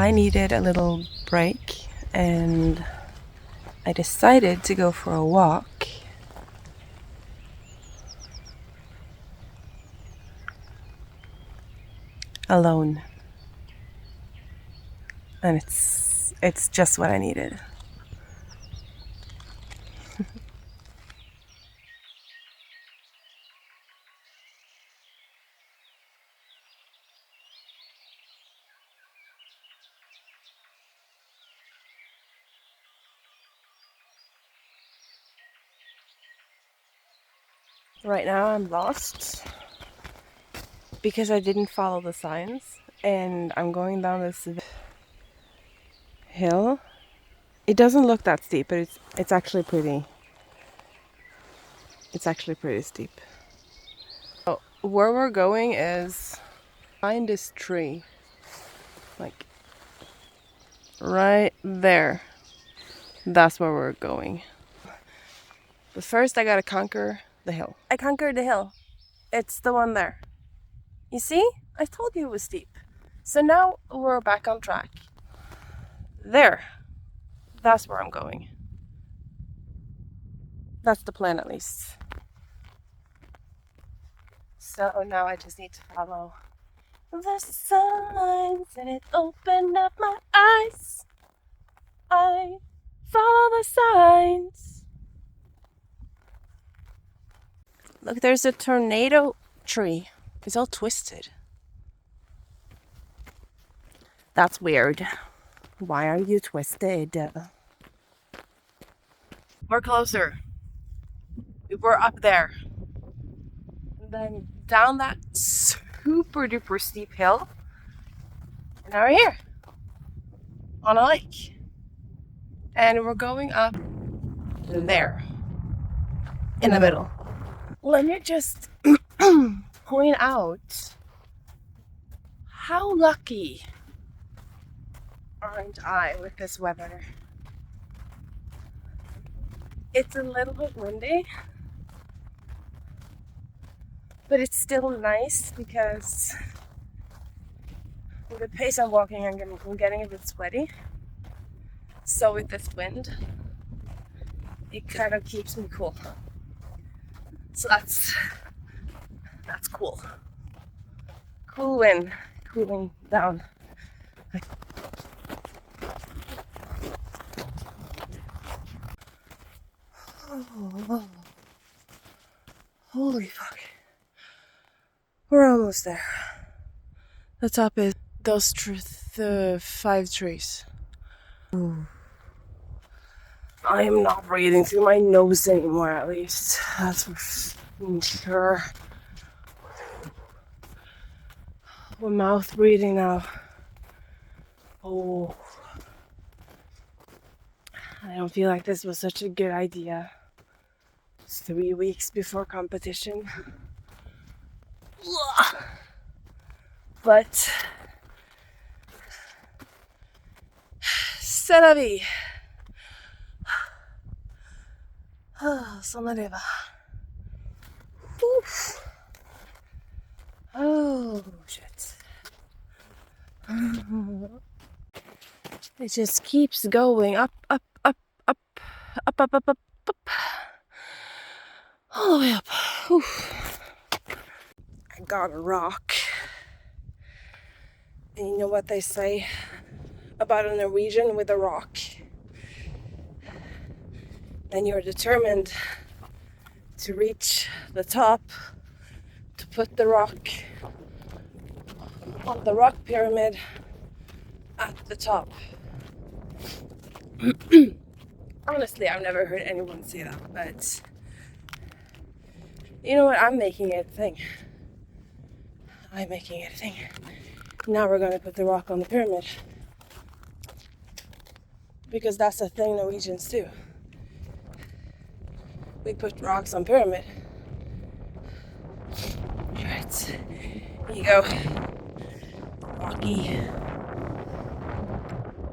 I needed a little break and I decided to go for a walk. Alone. And it's just what I needed. Right now I'm lost because I didn't follow the signs and I'm going down this hill. It doesn't look that steep, but it's actually pretty. It's actually pretty steep. So where we're going is behind this tree, like right there. That's where we're going. But first I gotta conquer the hill. I conquered the hill. It's the one there. You see? I told you it was steep. So now we're back on track. There. That's where I'm going. That's the plan, at least. So now I just need to follow the signs, and it opened up my eyes. I follow the signs. Look, there's a tornado tree. It's all twisted. That's weird. Why are you twisted? We're closer. We're up there. And then down that super duper steep hill. And now we're here. On a lake. And we're going up there. In the middle. Let me just point out how lucky aren't I with this weather. It's a little bit windy, but it's still nice because with the pace I'm walking, I'm getting a bit sweaty. So with this wind, it kind of keeps me cool. So that's cool. Cool wind, cooling down. Oh, holy fuck. We're almost there. The top is those the 5 trees. Ooh. I am not breathing through my nose anymore, at least. That's for sure. We're mouth breathing now. Oh. I don't feel like this was such a good idea. It's 3 weeks before competition. But c'est la vie. Sånn är det va. Oh shit. It just keeps going up, up, up, up, up, up, up, up, up. All the way up. Oof. I got a rock. And you know what they say about a Norwegian with a rock? Then you're determined to reach the top, to put the rock on the rock pyramid at the top. Honestly, I've never heard anyone say that, but you know what? I'm making it a thing. I'm making it a thing. Now we're going to put the rock on the pyramid. Because that's a thing Norwegians do. We put rocks on pyramid. Right. Here you go. Rocky.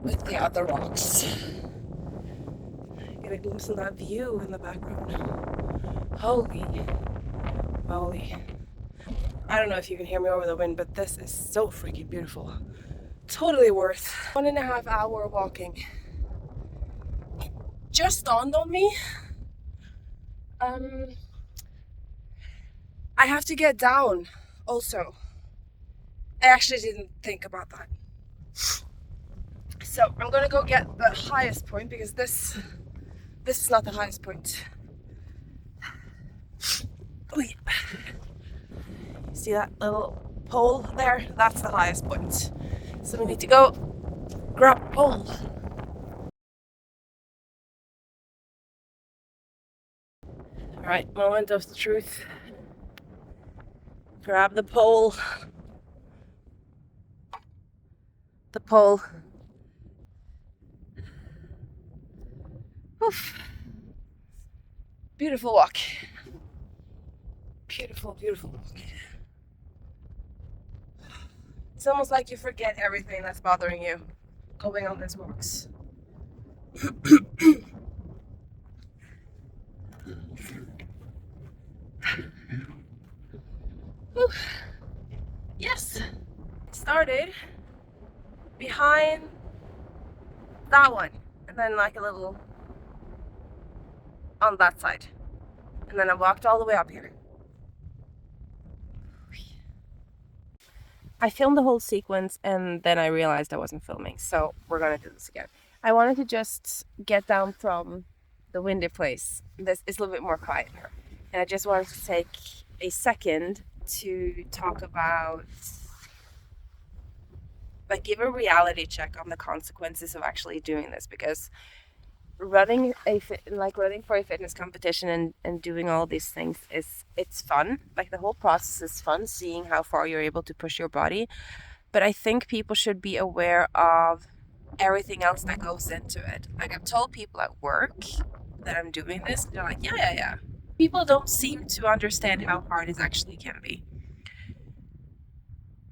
With the other rocks. Get a glimpse of that view in the background. Holy moly. I don't know if you can hear me over the wind, but this is so freaking beautiful. Totally worth 1.5 hour walking. Just dawned on me. I have to get down also. I actually didn't think about that. So I'm gonna go get the highest point because this is not the highest point. Oh, yeah. See that little pole there? That's the highest point. So we need to go grab a pole. Alright, moment of the truth. Grab the pole. The pole. Oof. Beautiful walk. Beautiful, beautiful walk. It's almost like you forget everything that's bothering you going on these walks. Yes, started behind that one, and then like a little on that side, and then I walked all the way up here. I filmed the whole sequence and then I realized I wasn't filming, so we're gonna do this again. I wanted to just get down from the windy place. This is a little bit more quiet here, and I just wanted to take a second to talk about, like, give a reality check on the consequences of actually doing this, because running for a fitness competition and doing all these things it's fun. Like, the whole process is fun, seeing how far you're able to push your body. But I think people should be aware of everything else that goes into it. Like, I've told people at work that I'm doing this, and they're like, yeah. People don't seem to understand how hard it actually can be.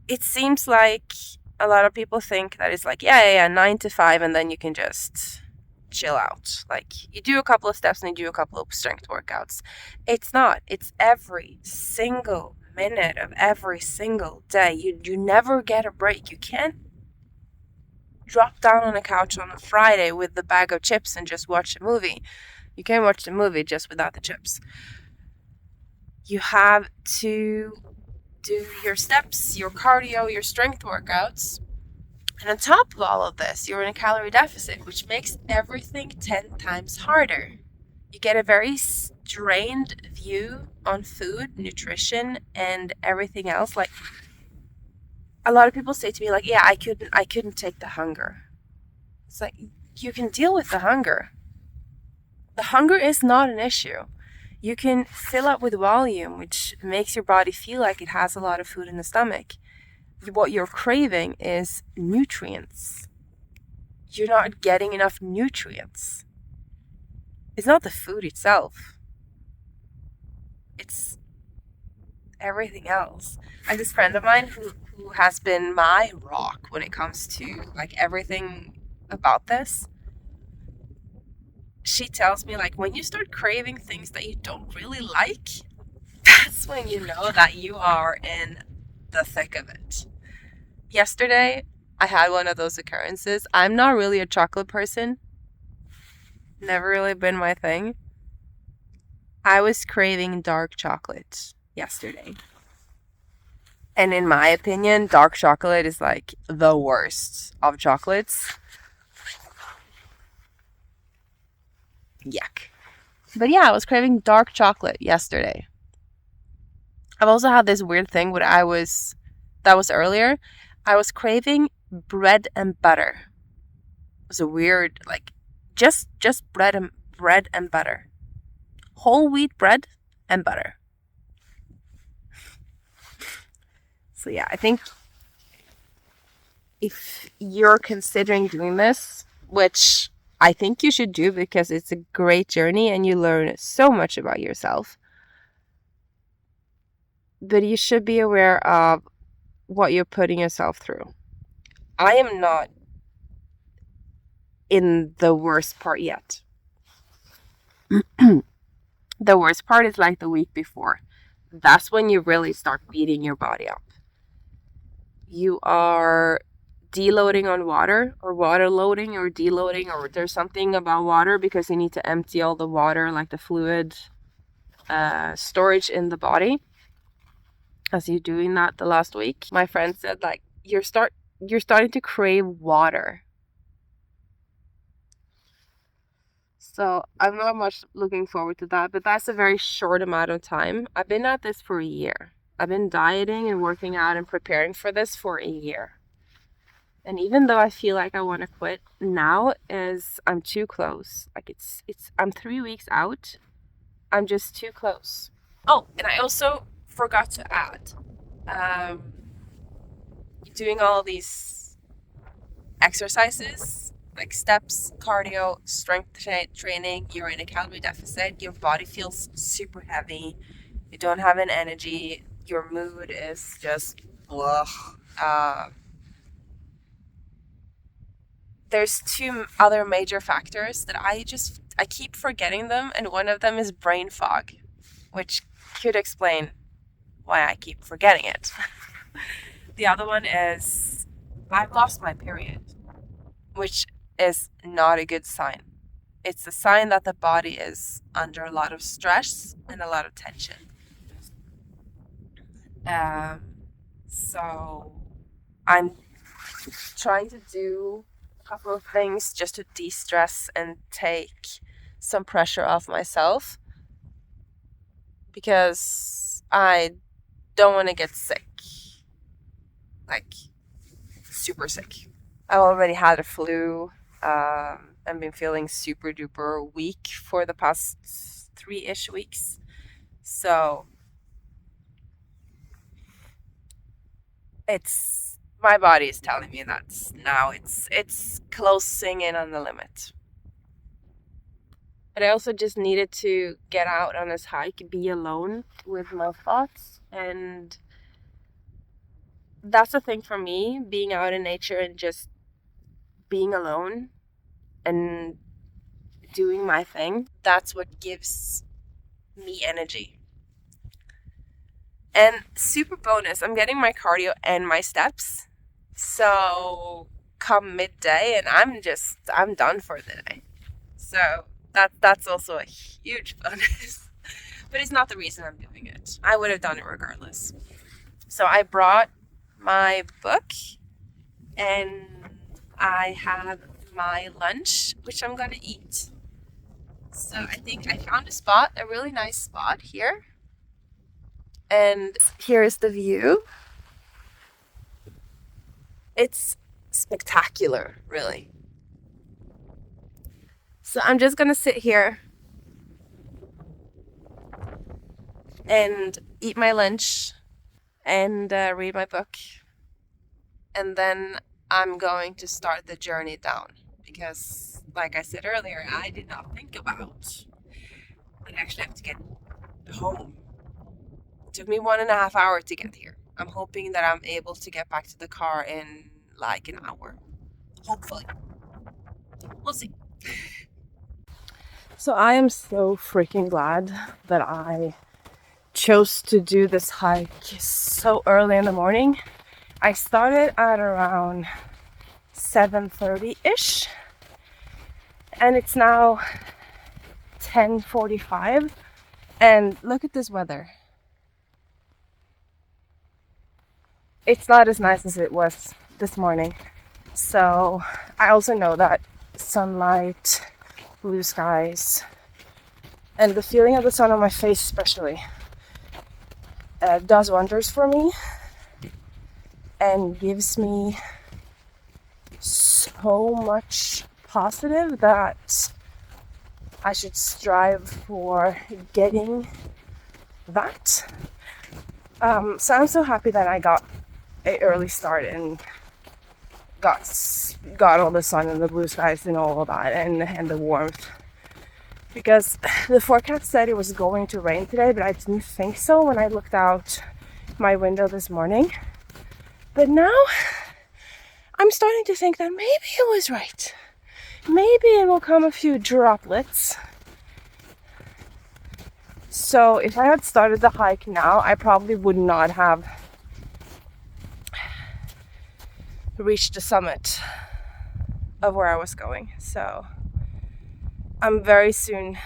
It seems like a lot of people think that it's like, 9 to 5, and then you can just chill out. Like, you do a couple of steps and you do a couple of strength workouts. It's not. It's every single minute of every single day. You never get a break. You can't drop down on a couch on a Friday with the bag of chips and just watch a movie. You can watch the movie just without the chips. You have to do your steps, your cardio, your strength workouts. And on top of all of this, you're in a calorie deficit, which makes everything 10 times harder. You get a very strained view on food, nutrition, and everything else. Like, a lot of people say to me, like, I couldn't take the hunger. It's like, you can deal with the hunger. The hunger is not an issue. You can fill up with volume, which makes your body feel like it has a lot of food in the stomach. What you're craving is nutrients. You're not getting enough nutrients. It's not the food itself. It's everything else. I have this friend of mine who has been my rock when it comes to, like, everything about this. She tells me, like, when you start craving things that you don't really like, that's when you know that you are in the thick of it. Yesterday, I had one of those occurrences. I'm not really a chocolate person. Never really been my thing. I was craving dark chocolate yesterday. And in my opinion, dark chocolate is like the worst of chocolates. Yuck. But yeah, I was craving dark chocolate yesterday. I've also had this weird thing that was earlier. I was craving bread and butter. It was a weird, like, just bread and butter. Whole wheat bread and butter. So yeah, I think if you're considering doing this, which I think you should do because it's a great journey and you learn so much about yourself, but you should be aware of what you're putting yourself through. I am not in the worst part yet. The worst part is like the week before. That's when you really start beating your body up. You are deloading on water, or water loading or deloading, or there's something about water because you need to empty all the water, like the fluid storage in the body. As you're doing that the last week, my friend said, like, you're starting to crave water. So I'm not much looking forward to that, but that's a very short amount of time. I've been at this for a year. I've been dieting and working out and preparing for this for a year. And even though I feel like I want to quit now, I'm too close. Like I'm 3 weeks out. I'm just too close. Oh, and I also forgot to add, doing all these exercises, like steps, cardio, strength training, you're in a calorie deficit, your body feels super heavy, you don't have an energy, your mood is just blah. There's 2 other major factors that I keep forgetting them, and one of them is brain fog, which could explain why I keep forgetting it. The other one is I've lost my period, which is not a good sign. It's a sign that the body is under a lot of stress and a lot of tension. So I'm trying to do a couple of things just to de-stress and take some pressure off myself, because I don't want to get sick, like super sick. I already had a flu. I've been feeling super duper weak for the past 3-ish weeks. So my body is telling me that now it's closing in on the limit. But I also just needed to get out on this hike, be alone with my thoughts. And that's the thing for me, being out in nature and just being alone and doing my thing. That's what gives me energy. And super bonus, I'm getting my cardio and my steps. So come midday and I'm done for the day. So that's also a huge bonus. But it's not the reason I'm doing it. I would have done it regardless. So I brought my book and I have my lunch, which I'm gonna eat. So I think I found a really nice spot here. And here is the view. It's spectacular, really. So I'm just gonna sit here and eat my lunch and read my book. And then I'm going to start the journey down. Because, like I said earlier, I did not think about that I actually have to get home. It took me 1.5 hours to get here. I'm hoping that I'm able to get back to the car in like an hour. Hopefully. We'll see. So I am so freaking glad that I chose to do this hike so early in the morning. I started at around 7:30-ish. And it's now 10:45. And look at this weather. It's not as nice as it was this morning. So I also know that sunlight, blue skies, and the feeling of the sun on my face especially does wonders for me and gives me so much positive that I should strive for getting that. So I'm so happy that I got an early start and got all the sun and the blue skies and all of that and the warmth. Because the forecast said it was going to rain today, but I didn't think so when I looked out my window this morning. But now I'm starting to think that maybe it was right. Maybe it will come a few droplets. So if I had started the hike now, I probably would not have reached the summit of where I was going. So I'm very soon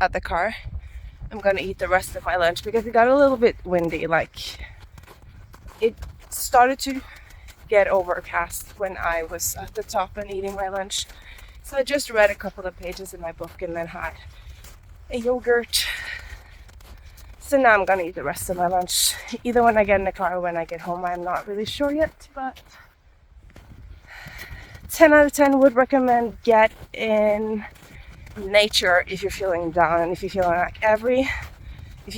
at the car. I'm gonna eat the rest of my lunch because it got a little bit windy. Like, it started to get overcast when I was at the top and eating my lunch. So I just read a couple of pages in my book and then had a yogurt. So now I'm gonna eat the rest of my lunch, either when I get in the car or when I get home. I'm not really sure yet, but 10 out of 10 would recommend get in nature if you're feeling down, and if you're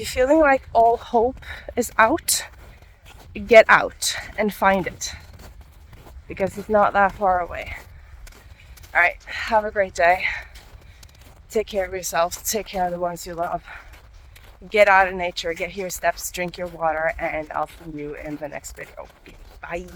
feeling like all hope is out, get out and find it, because it's not that far away. All right, have a great day. Take care of yourself, take care of the ones you love. Get out in nature, get your steps, drink your water, and I'll see you in the next video. Bye.